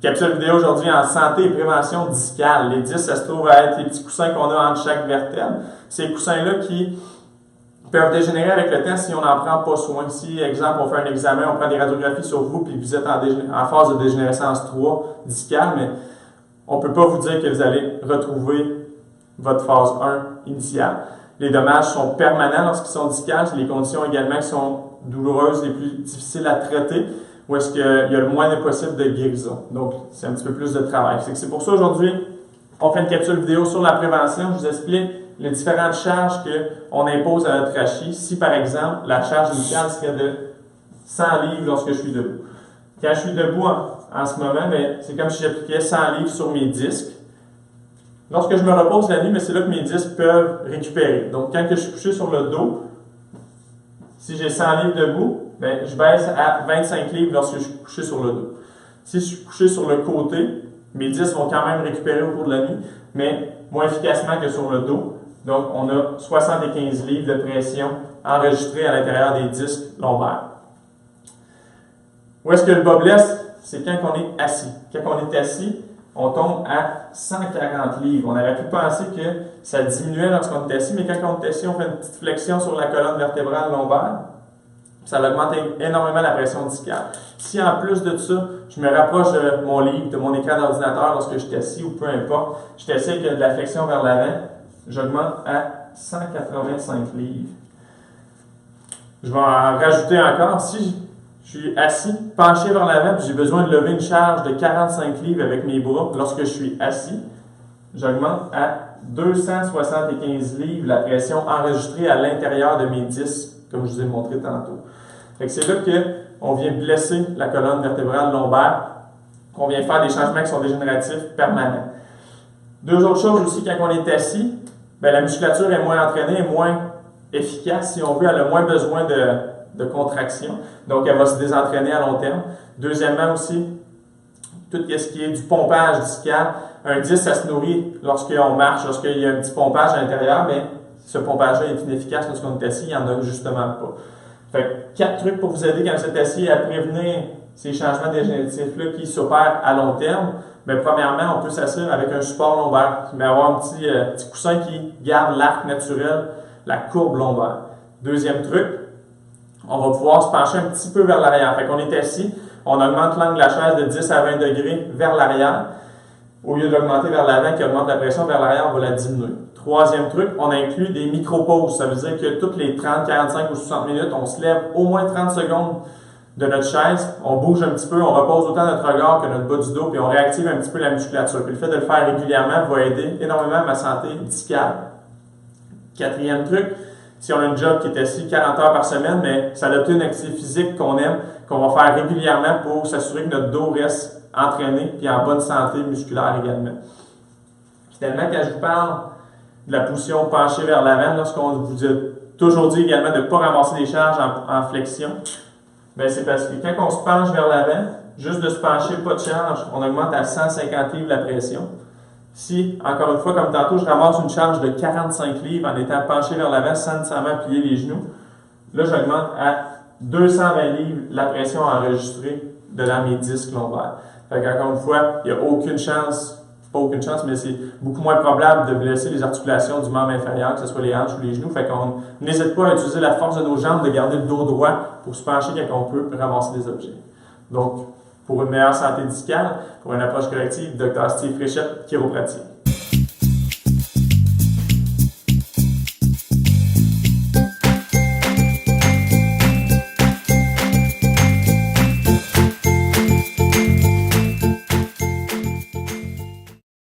Capsule vidéo aujourd'hui en santé et prévention discale. Les disques, ça se trouve à être les petits coussins qu'on a entre chaque vertèbre. Ces coussins-là qui peuvent dégénérer avec le temps si on n'en prend pas soin. Si, exemple, on fait un examen, on prend des radiographies sur vous, puis vous êtes en phase de dégénérescence 3 discale, mais on ne peut pas vous dire que vous allez retrouver votre phase 1 initiale. Les dommages sont permanents lorsqu'ils sont discales. C'est les conditions également qui sont douloureuses, les plus difficiles à traiter, où est-ce qu'il y a le moins possible de guérison. Donc, c'est un petit peu plus de travail. C'est pour ça aujourd'hui, on fait une capsule vidéo sur la prévention. Je vous explique les différentes charges qu'on impose à notre trachée. Si, par exemple, la charge initiale serait de 100 livres lorsque je suis debout. Quand je suis debout en ce moment, c'est comme si j'appliquais 100 livres sur mes disques. Lorsque je me repose la nuit, c'est là que mes disques peuvent récupérer. Donc, quand je suis couché sur le dos, si j'ai 100 livres debout, je baisse à 25 livres lorsque je suis couché sur le dos. Si je suis couché sur le côté, mes disques vont quand même récupérer au cours de la nuit, mais moins efficacement que sur le dos. Donc, on a 75 livres de pression enregistrés à l'intérieur des disques lombaires. Où est-ce que le bas blesse? C'est quand on est assis. Quand on est assis, on tombe à 140 livres. On aurait pu penser que ça diminuait lorsqu'on est assis, mais quand on est assis, on fait une petite flexion sur la colonne vertébrale lombaire. Ça augmente énormément la pression discale. Si en plus de ça, je me rapproche de mon livre, de mon écran d'ordinateur lorsque je suis assis ou peu importe, je t'essaie avec de la flexion vers l'avant, j'augmente à 185 livres. Je vais en rajouter encore. Si je suis assis, penché vers l'avant, puis j'ai besoin de lever une charge de 45 livres avec mes bras lorsque je suis assis, j'augmente à 275 livres la pression enregistrée à l'intérieur de mes disques, comme je vous ai montré tantôt. C'est là qu'on vient blesser la colonne vertébrale lombaire, qu'on vient faire des changements qui sont dégénératifs permanents. Deux autres choses aussi, quand on est assis, la musculature est moins entraînée, est moins efficace, si on veut, elle a moins besoin de contraction, donc elle va se désentraîner à long terme. Deuxièmement aussi, tout ce qui est du pompage discal, un disque, ça se nourrit lorsqu'on marche, lorsqu'il y a un petit pompage à l'intérieur, mais ce pompage-là est inefficace lorsqu'on est assis, il n'y en a justement pas. Fait 4 trucs pour vous aider quand vous êtes assis à prévenir ces changements dégénératifs-là qui s'opèrent à long terme. Premièrement, on peut s'asseoir avec un support lombaire, mais avoir un petit coussin qui garde l'arc naturel, la courbe lombaire. Deuxième truc, on va pouvoir se pencher un petit peu vers l'arrière. Fait qu'on est assis, on augmente l'angle de la chaise de 10 à 20 degrés vers l'arrière. Au lieu de l'augmenter vers l'avant qui augmente la pression vers l'arrière, on va la diminuer. Troisième truc, on inclut des micro-pauses. Ça veut dire que toutes les 30, 45 ou 60 minutes, on se lève au moins 30 secondes de notre chaise, on bouge un petit peu, on repose autant notre regard que notre bas du dos, puis on réactive un petit peu la musculature. Puis le fait de le faire régulièrement va aider énormément à ma santé discale. Quatrième truc, si on a un job qui est assis 40 heures par semaine, mais s'adopter une activité physique qu'on aime, qu'on va faire régulièrement pour s'assurer que notre dos reste entraîné puis en bonne santé musculaire également. Finalement, quand je vous parle de la position penchée vers l'avant, lorsqu'on vous a toujours dit également de ne pas ramasser des charges en flexion, c'est parce que quand on se penche vers l'avant, juste de se pencher, pas de charge, on augmente à 150 livres la pression. Si, encore une fois, comme tantôt, je ramasse une charge de 45 livres en étant penché vers l'avant sans nécessairement plier les genoux, là, j'augmente à 220 livres la pression enregistrée dans mes disques lombaires. Encore une fois, il n'y a aucune chance, pas aucune chance, mais c'est beaucoup moins probable de blesser les articulations du membre inférieur, que ce soit les hanches ou les genoux. On n'hésite pas à utiliser la force de nos jambes, de garder le dos droit pour se pencher quand on peut ramasser des objets. Donc, pour une meilleure santé discale, pour une approche corrective, Dr. Steve Fréchette, chiropratie.